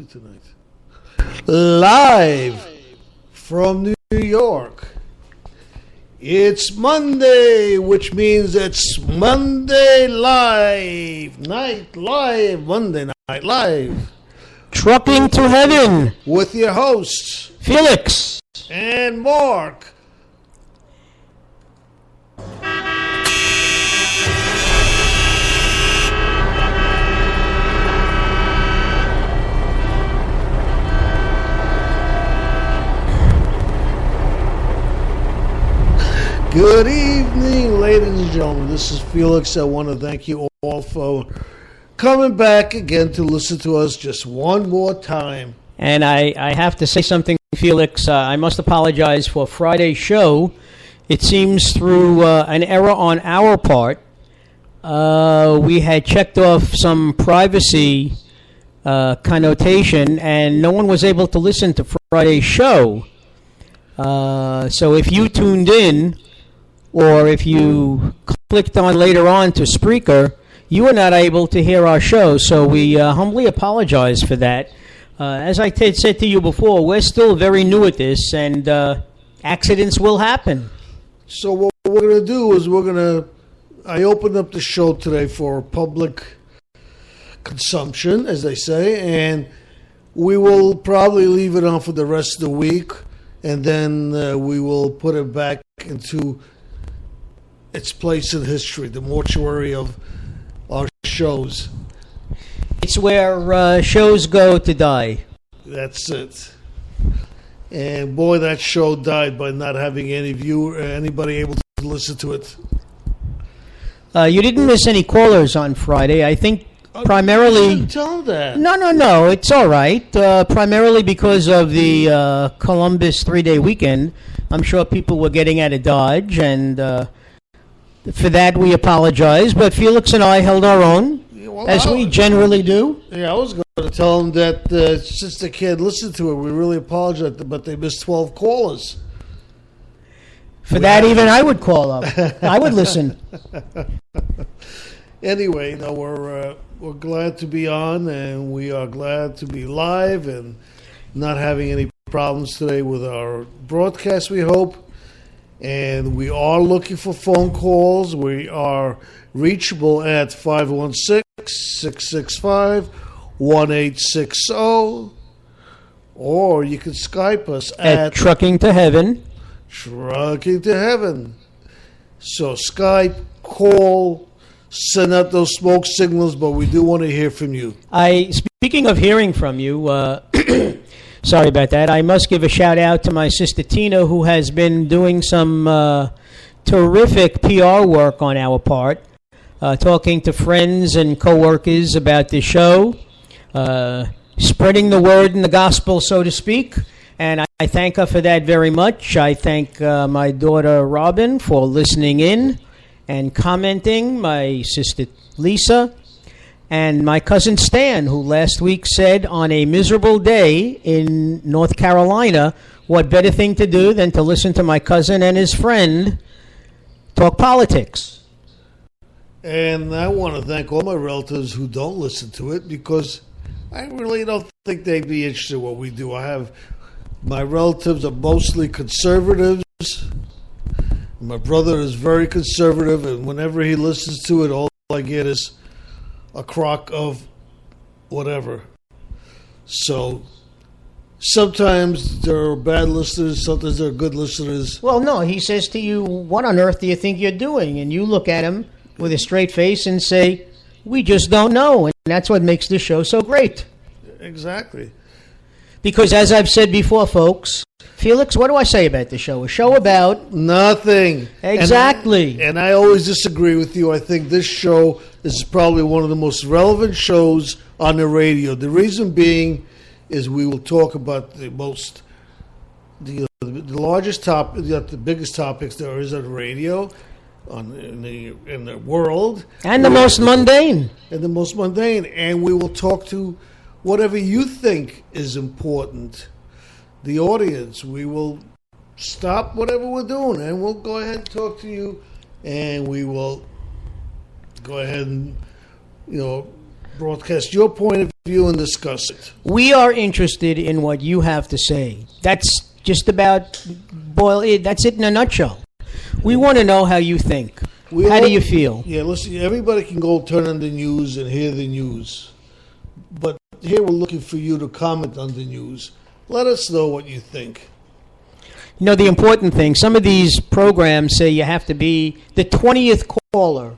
tonight. Live from New York. It's Monday, which means it's Monday Monday Night Live. Trucking to Heaven. With your hosts, Felix. And Mark. Good evening, ladies and gentlemen. This is Felix. I want to thank you all for coming back again to listen to us just one more time. And I have to say something, Felix. I must apologize for Friday's show. It seems through an error on our part. We had checked off some privacy connotation, and no one was able to listen to Friday's show. So if you tuned in, or if you clicked on later on to Spreaker, you were not able to hear our show. So we humbly apologize for that. As I said to you before, we're still very new at this, and accidents will happen. So what we're going to do is I opened up the show today for public consumption, as they say, and we will probably leave it on for the rest of the week, and then we will put it back into its place in history, the mortuary of our shows. It's where shows go to die. That's it. And boy, that show died by not having anybody able to listen to it. You didn't miss any callers on Friday. I think primarily. You tell them that. No. It's all right. Primarily because of the Columbus 3-day weekend. I'm sure people were getting out of Dodge, and for that we apologize. But Felix and I held our own, as we generally do. Yeah, I was going to tell them that since they can't listen to it, we really apologize, but they missed 12 callers. For that, even I would call up. I would listen. Anyway, we're glad to be on, and we are glad to be live and not having any problems today with our broadcast, we hope. And we are looking for phone calls. We are reachable at 516-665-1860, or you can Skype us at Trucking to Heaven. Trucking to Heaven. So Skype, call, send out those smoke signals, but we do want to hear from you. Speaking of hearing from you, sorry about that. I must give a shout out to my sister Tina, who has been doing some terrific PR work on our part, talking to friends and coworkers about the show, spreading the word and the gospel, so to speak. And I thank her for that very much. I thank my daughter Robin for listening in and commenting, my sister Lisa, and my cousin Stan, who last week said on a miserable day in North Carolina, what better thing to do than to listen to my cousin and his friend talk politics. And I want to thank all my relatives who don't listen to it, because I really don't think they'd be interested in what we do. My relatives are mostly conservatives. My brother is very conservative, and whenever he listens to it, all I get is a crock of whatever. So sometimes there are bad listeners, sometimes there are good listeners. Well, no, he says to you, what on earth do you think you're doing? And you look at him with a straight face and say, we just don't know. And that's what makes this show so great. Exactly. Because as I've said before, folks, Felix, what do I say about the show? A show about nothing. Exactly. And I always disagree with you. I think this show is probably one of the most relevant shows on the radio. The reason being is we will talk about the largest topic, the biggest topics there is on the radio, in the world, and the most mundane. And we will talk to whatever you think is important. The audience, we will stop whatever we're doing, and we'll go ahead and talk to you, and we will go ahead and broadcast your point of you and discuss it. We are interested in what you have to say. That's just about that's it in a nutshell. We want to know how you think. How do you feel? Yeah, listen, everybody can go turn on the news and hear the news. But here we're looking for you to comment on the news. Let us know what you think. You know, the important thing, some of these programs say you have to be the 20th caller.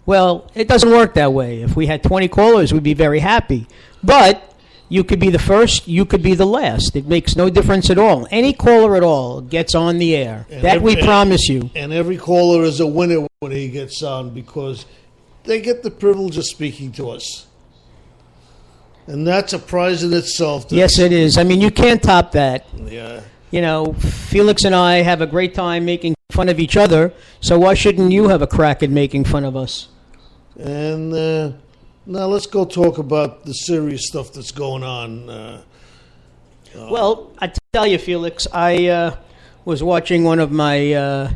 Well, it doesn't work that way. If we had 20 callers, we'd be very happy. But you could be the first, you could be the last. It makes no difference at all. Any caller at all gets on the air. We promise you. And every caller is a winner when he gets on because they get the privilege of speaking to us. And that's a prize in itself. Yes, it is. I mean, you can't top that. Yeah. You know, Felix and I have a great time making fun of each other, so why shouldn't you have a crack at making fun of us? And now let's go talk about the serious stuff that's going on. Well, I tell you, Felix, I was watching one of my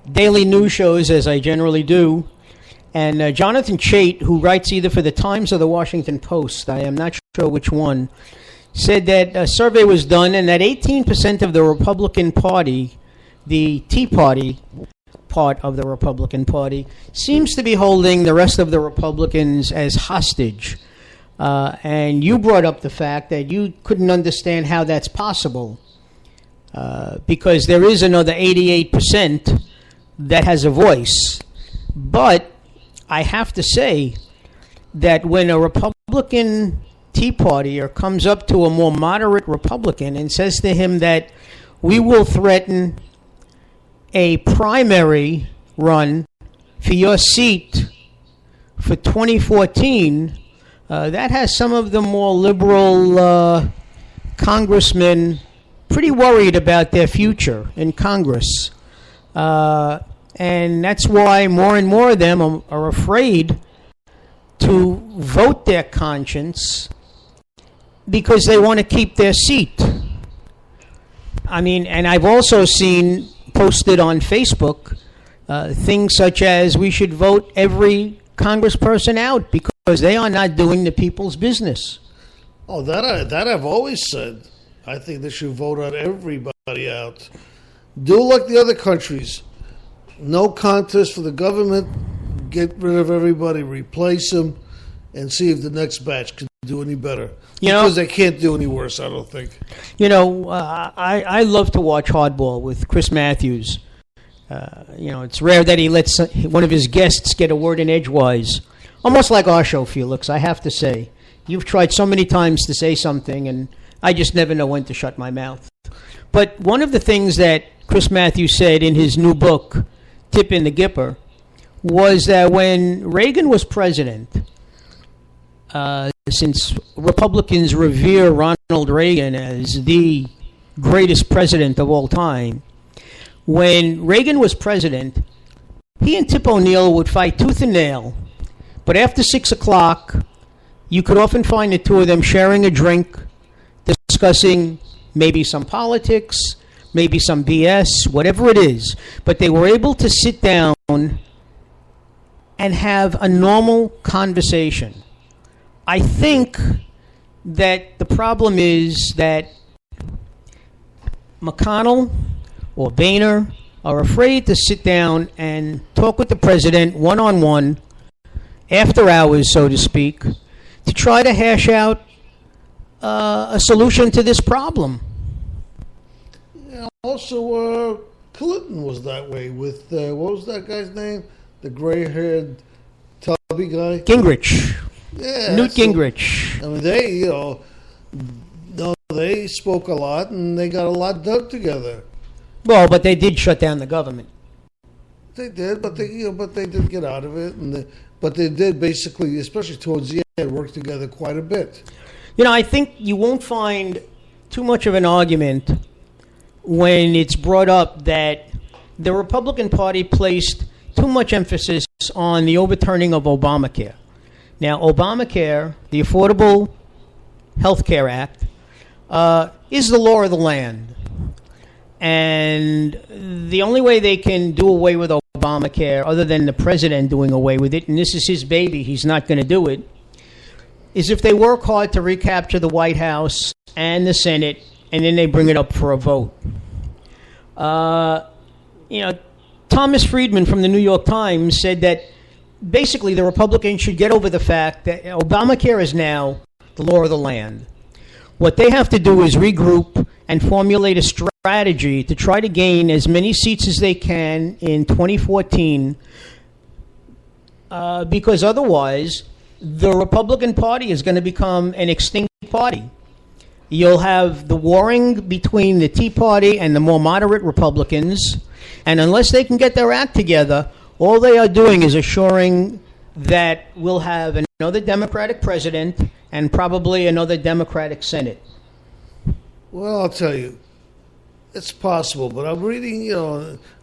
daily news shows, as I generally do, and Jonathan Chait, who writes either for the Times or the Washington Post, I am not sure which one, said that a survey was done and that 18% of the Republican Party, the Tea Party part of the Republican Party, seems to be holding the rest of the Republicans as hostage. And you brought up the fact that you couldn't understand how that's possible because there is another 88% that has a voice. But I have to say that when a Republican Tea Partier comes up to a more moderate Republican and says to him that we will threaten a primary run for your seat for 2014, that has some of the more liberal congressmen pretty worried about their future in Congress. And that's why more and more of them are afraid to vote their conscience because they want to keep their seat. I mean, and I've also seen posted on Facebook things such as we should vote every congressperson out because they are not doing the people's business. Oh, that I've always said. I think they should vote out everybody out. Do like the other countries. No contest for the government. Get rid of everybody, replace them, and see if the next batch can do any better. Because they can't do any worse, I don't think. You know, I love to watch Hardball with Chris Matthews. It's rare that he lets one of his guests get a word in edgewise. Almost like our show, Felix, I have to say. You've tried so many times to say something, and I just never know when to shut my mouth. But one of the things that Chris Matthews said in his new book, Tip in the Gipper, was that when Reagan was president, since Republicans revere Ronald Reagan as the greatest president of all time, when Reagan was president, he and Tip O'Neill would fight tooth and nail. But after 6 o'clock, you could often find the two of them sharing a drink, discussing maybe some politics, maybe some BS, whatever it is. But they were able to sit down and have a normal conversation. I think that the problem is that McConnell or Boehner are afraid to sit down and talk with the president one-on-one, after hours, so to speak, to try to hash out a solution to this problem. Yeah, also, Clinton was that way with, what was that guy's name? The gray-haired tubby guy? Gingrich. Yeah, Newt Gingrich. I mean, they spoke a lot and they got a lot done together. Well, but they did shut down the government. They did, but they did get out of it, but they did basically, especially towards the end, work together quite a bit. You know, I think you won't find too much of an argument when it's brought up that the Republican Party placed too much emphasis on the overturning of Obamacare. Now, Obamacare, the Affordable Health Care Act, is the law of the land. And the only way they can do away with Obamacare, other than the president doing away with it, and this is his baby, he's not going to do it, is if they work hard to recapture the White House and the Senate, and then they bring it up for a vote. Thomas Friedman from the New York Times said that basically the Republicans should get over the fact that Obamacare is now the law of the land. What they have to do is regroup and formulate a strategy to try to gain as many seats as they can in 2014, because otherwise the Republican Party is going to become an extinct party. You'll have the warring between the Tea Party and the more moderate Republicans, and unless they can get their act together, all they are doing is assuring that we'll have another Democratic president and probably another Democratic Senate. Well, I'll tell you, it's possible, but I'm reading,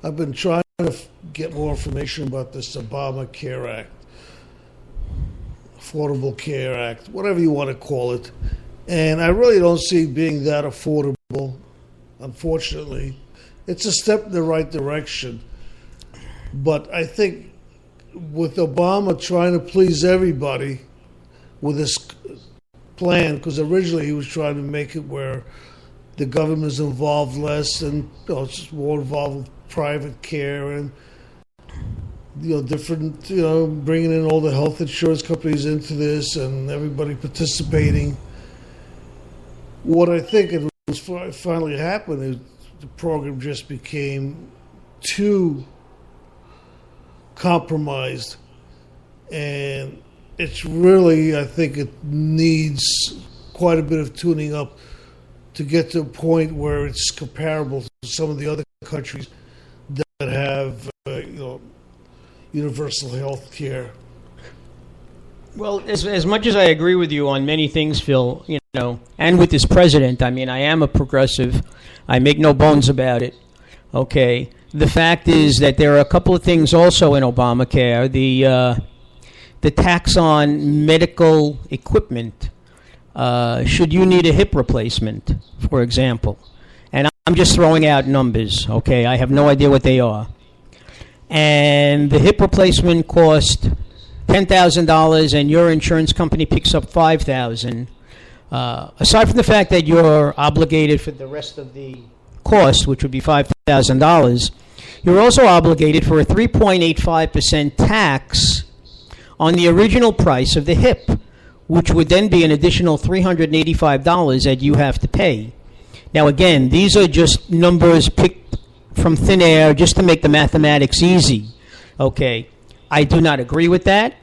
I've been trying to get more information about this Obamacare Act, Affordable Care Act, whatever you want to call it. And I really don't see it being that affordable, unfortunately. It's a step in the right direction. But I think with Obama trying to please everybody with this plan, because originally he was trying to make it where the government is involved less and it's just more involved with private care and different, bringing in all the health insurance companies into this and everybody participating. What I think it was finally happened is the program just became too compromised, and it's really, I think it needs quite a bit of tuning up to get to a point where it's comparable to some of the other countries that have universal health care. Well, as much as I agree with you on many things, Phil, and with this president, I mean, I am a progressive. I make no bones about it. Okay. The fact is that there are a couple of things also in Obamacare. The tax on medical equipment. Should you need a hip replacement, for example. And I'm just throwing out numbers, okay? I have no idea what they are. And the hip replacement cost $10,000 and your insurance company picks up $5,000. Aside from the fact that you're obligated for the rest of the cost, which would be $5,000, you're also obligated for a 3.85% tax on the original price of the hip, which would then be an additional $385 that you have to pay. Now, again, these are just numbers picked from thin air just to make the mathematics easy. Okay, I do not agree with that.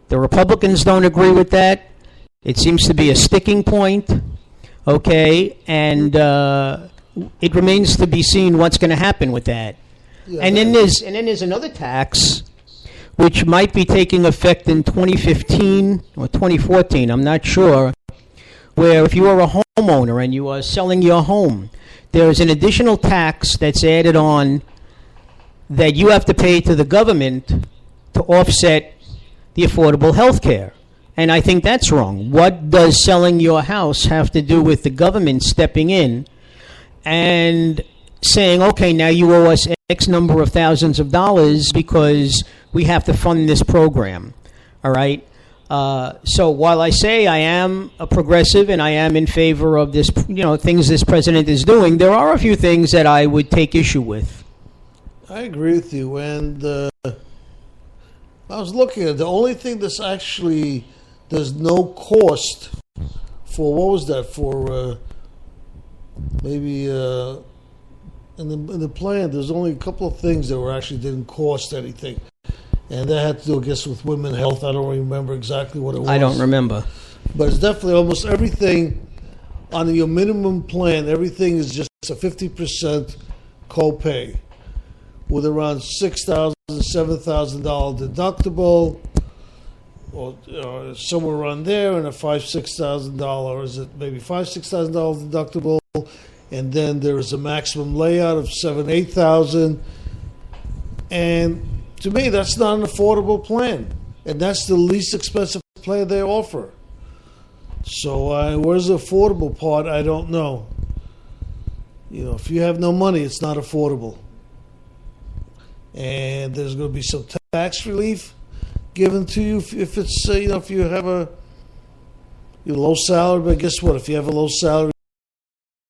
The Republicans don't agree with that. It seems to be a sticking point. Okay, and it remains to be seen what's going to happen with that. Yeah, and then there's another tax which might be taking effect in 2015 or 2014, I'm not sure, where if you are a homeowner and you are selling your home, there's an additional tax that's added on that you have to pay to the government to offset the affordable health care. And I think that's wrong. What does selling your house have to do with the government stepping in and saying, okay, now you owe us X number of thousands of dollars because we have to fund this program, all right? So while I say I am a progressive and I am in favor of this, things this president is doing, there are a few things that I would take issue with. I agree with you, and I was looking at the only thing that's actually, there's no cost for, what was that, for maybe in the plan, there's only a couple of things that actually didn't cost anything. And that had to do, I guess, with women's health. I don't remember exactly what it was. I don't remember. But it's definitely almost everything on your minimum plan, everything is just a 50% copay with around $6,000, $7,000 deductible, or somewhere around there, and a $5,000, $6,000, is it maybe $5,000, $6,000 deductible, and then there is a maximum layout of $7,000, $8,000, and to me, that's not an affordable plan, and that's the least expensive plan they offer. So where's the affordable part? I don't know. If you have no money, it's not affordable. And there's going to be some tax relief given to you if it's, if you have You're low salary, but guess what? If you have a low salary,